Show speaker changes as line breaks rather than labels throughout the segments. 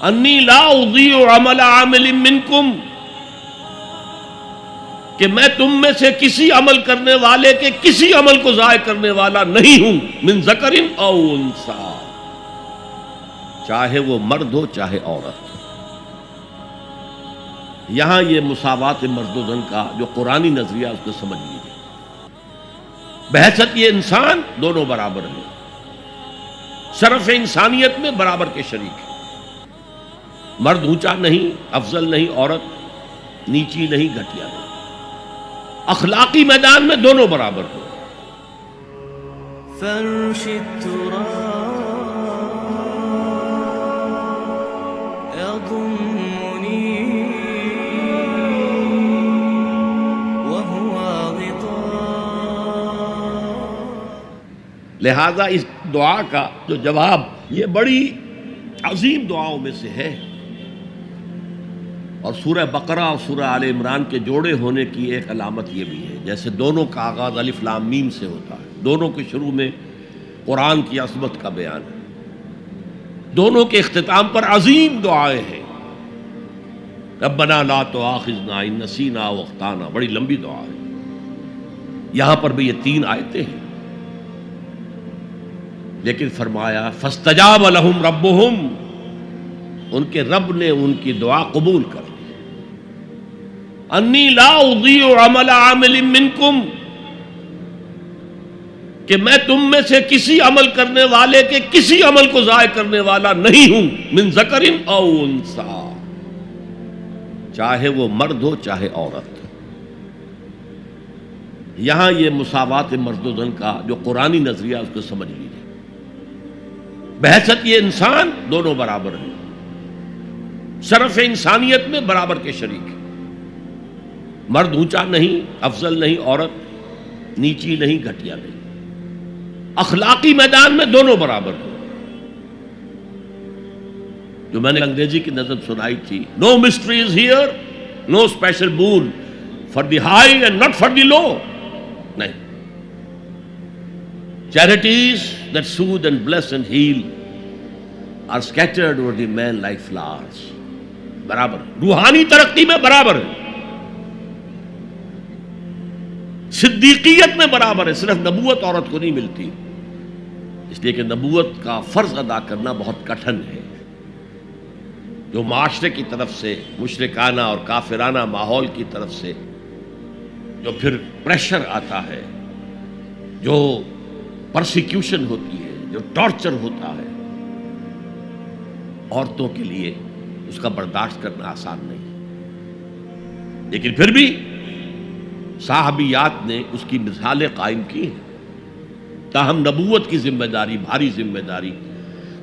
انی لا اضیع عمل عامل منکم، کہ میں تم میں سے کسی عمل کرنے والے کے کسی عمل کو ضائع کرنے والا نہیں ہوں، من ذکر او انثی، چاہے وہ مرد ہو چاہے عورت۔ یہاں یہ مساوات مرد و زن کا جو قرآنی نظریہ اس کو سمجھ لیجیے۔ بحیثیت یہ انسان دونوں برابر ہیں، شرف انسانیت میں برابر کے شریک ہیں۔ مرد اونچا نہیں، افضل نہیں، عورت نیچی نہیں، گھٹیا نہیں، اخلاقی میدان میں دونوں برابر ہیں۔
فرش التراب يضمني وهو غطاء۔
لہذا اس دعا کا جو جواب، یہ بڑی عظیم دعاؤں میں سے ہے، اور سورہ بقرہ اور سورہ آل عمران کے جوڑے ہونے کی ایک علامت یہ بھی ہے، جیسے دونوں کا آغاز الف لام میم سے ہوتا ہے، دونوں کے شروع میں قرآن کی عظمت کا بیان ہے، دونوں کے اختتام پر عظیم دعائیں ہیں۔ ربنا لا تؤاخذنا ان نسینا او اخطانا، بڑی لمبی دعا ہے۔ یہاں پر بھی یہ 3 آیتیں ہیں، لیکن فرمایا فاستجاب لهم ربهم، ان کے رب نے ان کی دعا قبول کر لی۔ انی لا اضیع عمل عامل منکم، کہ میں تم میں سے کسی عمل کرنے والے کے کسی عمل کو ضائع کرنے والا نہیں ہوں، من ذکر او انثی، چاہے وہ مرد ہو چاہے عورت۔ یہاں یہ مساوات مرد و زن کا جو قرآنی نظریہ اس کو سمجھ لیجیے۔ بحیثیت یہ انسان دونوں برابر ہیں، شرف انسانیت میں برابر کے شریک ہیں۔ مرد اونچا نہیں، افضل نہیں، عورت نیچی نہیں، گھٹیا نہیں، اخلاقی میدان میں دونوں برابر ہیں۔ جو میں نے انگریزی کی نظم سنائی تھی، no mysteries here, no special boon for the high and not for the low, نہیں۔ Charities that soothe and bless and heal are scattered over the man like flowers، برابر، روحانی ترقی میں برابر ہے، صدیقیت میں برابر ہے۔ صرف نبوت عورت کو نہیں ملتی، اس لیے کہ نبوت کا فرض ادا کرنا بہت کٹھن ہے۔ جو معاشرے کی طرف سے مشرکانہ اور کافرانہ ماحول کی طرف سے جو پھر پریشر آتا ہے، جو پرسیکیوشن ہوتی ہے، جو ٹارچر ہوتا ہے، عورتوں کے لیے اس کا برداشت کرنا آسان نہیں، لیکن پھر بھی صحابیات نے اس کی مثالیں قائم کی ہیں۔ تاہم نبوت کی ذمہ داری، بھاری ذمہ داری،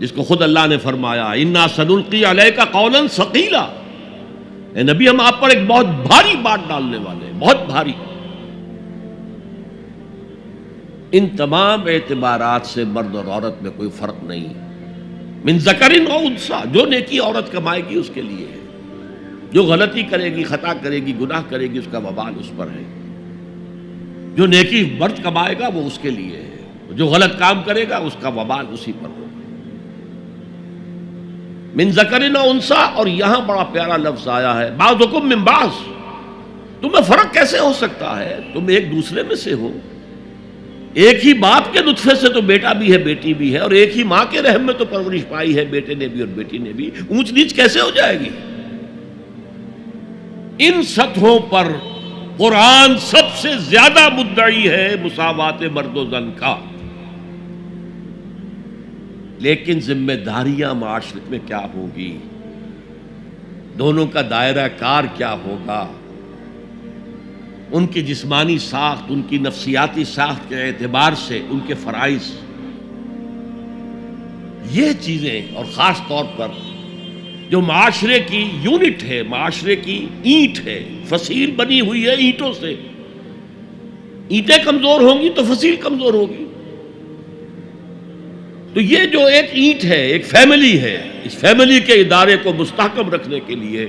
جس کو خود اللہ نے فرمایا انا سنلقی علیک قولا ثقیلا، اے نبی ہم آپ پر ایک بہت بھاری بات ڈالنے والے ہیں، بہت بھاری۔ ان تمام اعتبارات سے مرد اور عورت میں کوئی فرق نہیں، من ذکر او انثی، جو نیکی عورت کمائے گی اس کے لیے ہے، جو غلطی کرے گی، خطا کرے گی، گناہ کرے گی، اس کا وبال اس پر ہے۔ جو نیکی مرد کمائے گا وہ اس کے لیے ہے، جو غلط کام کرے گا اس کا وبال اسی پر ہوگا۔ من ذکر او انثی، اور یہاں بڑا پیارا لفظ آیا ہے بعضکم من بعض، تمہیں فرق کیسے ہو سکتا ہے؟ تم ایک دوسرے میں سے ہو، ایک ہی باپ کے نطفے سے تو بیٹا بھی ہے، بیٹی بھی ہے، اور ایک ہی ماں کے رحم میں تو پرورش پائی ہے، بیٹے نے بھی اور بیٹی نے بھی۔ اونچ نیچ کیسے ہو جائے گی؟ ان سطحوں پر قرآن سب سے زیادہ مدعی ہے مساوات مرد و زن کا، لیکن ذمہ داریاں معاشرت میں کیا ہوگی، دونوں کا دائرہ کار کیا ہوگا، ان کی جسمانی ساخت، ان کی نفسیاتی ساخت کے اعتبار سے ان کے فرائض، یہ چیزیں، اور خاص طور پر جو معاشرے کی یونٹ ہے، معاشرے کی اینٹ ہے، فصیل بنی ہوئی ہے اینٹوں سے، اینٹیں کمزور ہوں گی تو فصیل کمزور ہوگی۔ تو یہ جو ایک اینٹ ہے، ایک فیملی ہے، اس فیملی کے ادارے کو مستحکم رکھنے کے لیے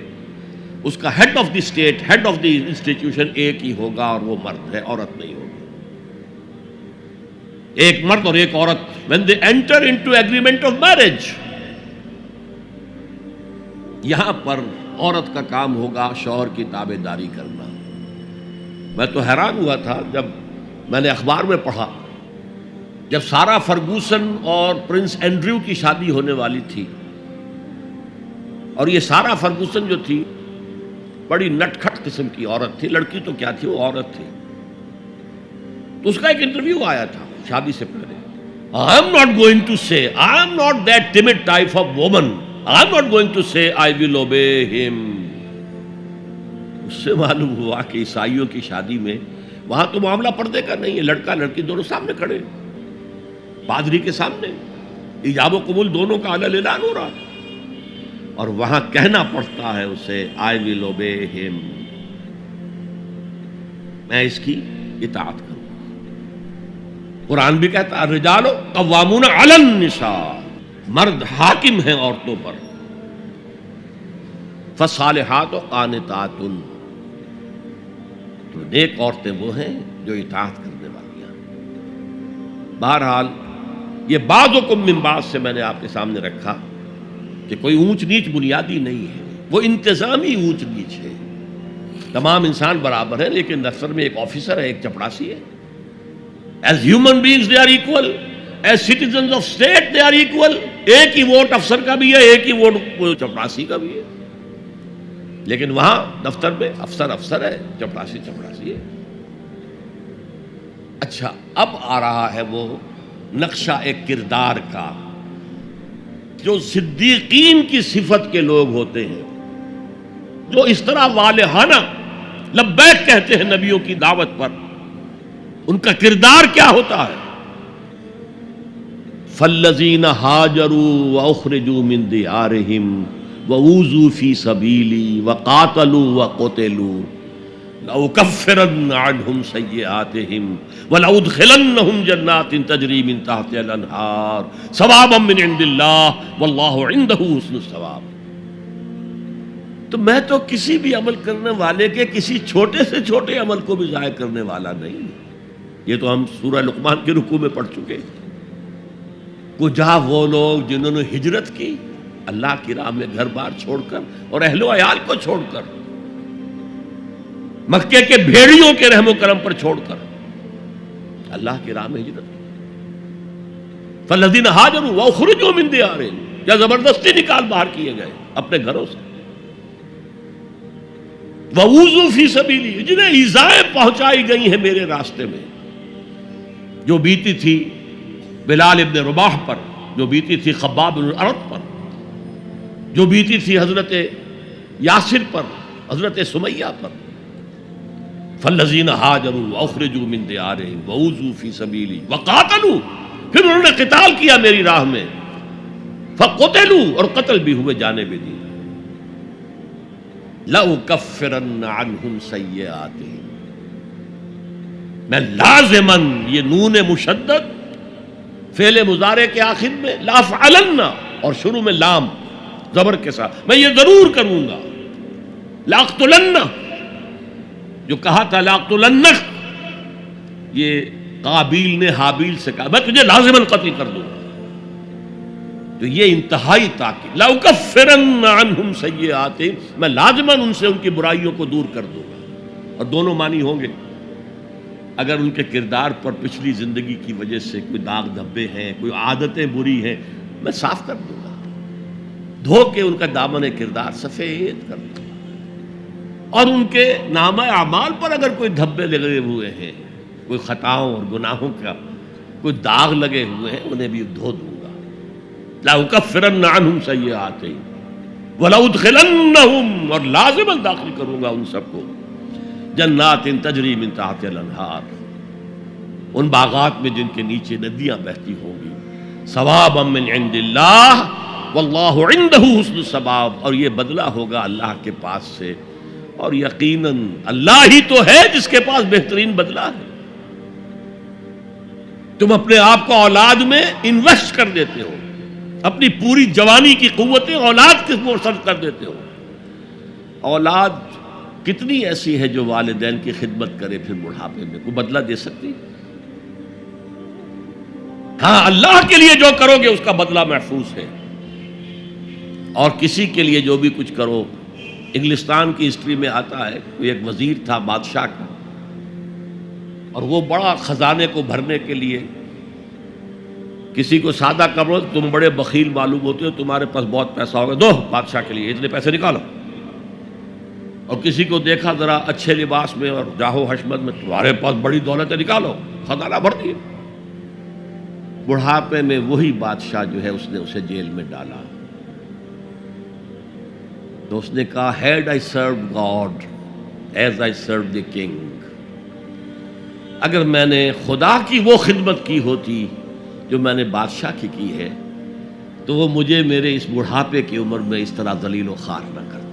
اس کا head of the state, head of the institution ایک ہی ہوگا، اور وہ مرد ہے، عورت نہیں ہوگی۔ ایک مرد اور ایک عورت when they enter into agreement of marriage، یہاں پر عورت کا کام ہوگا شوہر کی تابع داری کرنا. میں تو حیران ہوا تھا جب میں نے اخبار میں پڑھا، جب سارا فرگوسن اور پرنس اینڈریو کی شادی ہونے والی تھی، اور یہ سارا فرگوسن جو تھی بڑی نٹ کھٹ قسم کی عورت تھی، لڑکی تو کیا تھی، وہ عورت تھی. تو اس کا ایک انٹرویو آیا تھا شادی سے پہلے. I am not going to say, I am not that timid type of woman. I am not going to say I will obey him. اس سے معلوم ہوا کہ عیسائیوں کی شادی میں وہاں تو معاملہ پردے کا نہیں ہے، لڑکا لڑکی دونوں سامنے کھڑے، پادری کے سامنے ایجاب و قبول دونوں کا اعلان اعلان ہو رہا، اور وہاں کہنا پڑتا ہے اسے I will obey him، میں اس کی اطاعت کروں. قرآن بھی کہتا ہے الرجال قوامون علی النساء، مرد حاکم ہیں عورتوں پر. فالصالحات قانتات، تو نیک عورتیں وہ ہیں جو اطاعت کرنے والی ہیں. بہرحال یہ بعضکم من بعض سے میں نے آپ کے سامنے رکھا کہ کوئی اونچ نیچ بنیادی نہیں ہے، وہ انتظامی اونچ نیچ ہے. تمام انسان برابر ہیں، لیکن دفتر میں ایک آفیسر ہے، ایک چپڑاسی ہے. As human beings they are equal, as citizens of state they are equal. ایک ہی ووٹ افسر کا بھی ہے، ایک ہی ووٹ چپڑاسی کا بھی ہے. لیکن وہاں دفتر میں افسر افسر ہے، چپڑاسی چپڑاسی ہے. اچھا، اب آ رہا ہے وہ نقشہ ایک کردار کا جو صدیقین کی صفت کے لوگ ہوتے ہیں، جو اس طرح والہانہ لبیک کہتے ہیں نبیوں کی دعوت پر. ان کا کردار کیا ہوتا ہے؟ فالذین ہاجروا واخرجوا من دیارہم وأوذوا فی سبیلی وقاتلوا وقتلوا لأکفرن عنہم سیئاتہم ولأدخلنہم جنات تجری من تحتہا الانہار ثوابا من عند اللہ واللہ عندہ حسن الثواب. تو میں تو کسی بھی عمل کرنے والے کے کسی چھوٹے سے چھوٹے عمل کو بھی ضائع کرنے والا نہیں. یہ تو ہم سورہ لقمان کے رکوع میں پڑھ چکے. کجا وہ لوگ جنہوں نے ہجرت کی اللہ کی راہ میں گھر بار چھوڑ کر اور اہل و عیال کو چھوڑ کر، مکے کے بھیڑیوں کے رحم و کرم پر چھوڑ کر اللہ کی راہ میں ہجرت کی. فالذین ہاجروا واخرجوا من دیارہم، یا زبردستی نکال باہر کیے گئے اپنے گھروں سے. وَأُوذُوا فِي سَبِيلِي، جنہیں ایذائیں پہنچائی گئی ہیں میرے راستے میں، جو بیتی تھی بلال ابن رباح پر، جو بیتی تھی خباب بن الارت پر، جو بیتی تھی حضرت یاسر پر، حضرت سمیہ پر. فالذین ہاجروا واخرجوا من دیارہم وأوذوا فی سبیلی وقاتلوا، پھر انہوں نے قتال کیا میری راہ میں، فقتلوا، اور قتل بھی ہوئے، جانے بھی دی. لَأُكَفِّرَنَّ عَنْهُمْ سَيِّئَاتِهِمْ، میں لازماً، یہ نون مشدد فعل مضارع کے آخر میں لَأَفْعَلَنَّ اور شروع میں لام زبر کے ساتھ، میں یہ ضرور کروں گا. لَأَقْتُلَنَّ، جو کہا تھا لَأَقْتُلَنَّكَ، یہ قابیل نے حابیل سے کہا میں تجھے لازماً قتل کر دوں گا. تو یہ انتہائی تاکید، لَأُكَفِّرَنَّ عَنْهُمْ سَيِّئَاتِهِمْ، میں لازماً ان سے ان کی برائیوں کو دور کر دوں گا. اور دونوں معنی ہوں گے. اگر ان کے کردار پر پچھلی زندگی کی وجہ سے کوئی داغ دھبے ہیں، کوئی عادتیں بری ہیں، میں صاف کر دوں گا، دھو کے ان کا دامن کردار سفید کر دوں گا. اور ان کے نامہ اعمال پر اگر کوئی دھبے لگے ہوئے ہیں، کوئی خطاؤں اور گناہوں کا کوئی داغ لگے ہوئے ہیں، انہیں بھی دھو دوں گا. لَأُكَفِّرَنَّ عَنْهُمْ سَيِّئَاتِهِمْ وَلَأُدْخِلَنَّهُمْ، اور لازماً داخل کروں گا ان سب کو جنات تجری من تحتہا الانہار، ان باغات میں جن کے نیچے ندیاں بہتی ہوں گی. ثوابا من عند اللہ واللہ عندہ حسن الثواب، اور یہ بدلہ ہوگا اللہ کے پاس سے، اور یقیناً اللہ ہی تو ہے جس کے پاس بہترین بدلہ ہے. تم اپنے آپ کو اولاد میں انویسٹ کر دیتے ہو، اپنی پوری جوانی کی قوتیں اولاد کے اوپر صرف کر دیتے ہو. اولاد کتنی ایسی ہے جو والدین کی خدمت کرے پھر بڑھاپے میں، کوئی بدلہ دے سکتی؟ ہاں، اللہ کے لیے جو کرو گے اس کا بدلہ محفوظ ہے. اور کسی کے لیے جو بھی کچھ کرو. انگلستان کی ہسٹری میں آتا ہے کوئی ایک وزیر تھا بادشاہ کا، اور وہ بڑا خزانے کو بھرنے کے لیے کسی کو سادہ کرو، تم بڑے بخیل معلوم ہوتے ہو، تمہارے پاس بہت پیسہ ہوگا، دو بادشاہ کے لیے اتنے پیسے نکالو. اور کسی کو دیکھا ذرا اچھے لباس میں اور جاہو حشمت میں، تمہارے پاس بڑی دولت ہے، نکالو، خزانہ بھر دیے. بڑھاپے میں وہی بادشاہ جو ہے اس نے اسے جیل میں ڈالا. تو اس نے کہا had I serve God as I serve the king. اگر میں نے خدا کی وہ خدمت کی ہوتی جو میں نے بادشاہ کی ہے، تو وہ مجھے میرے اس بڑھاپے کی عمر میں اس طرح ذلیل و خوار نہ کرتا.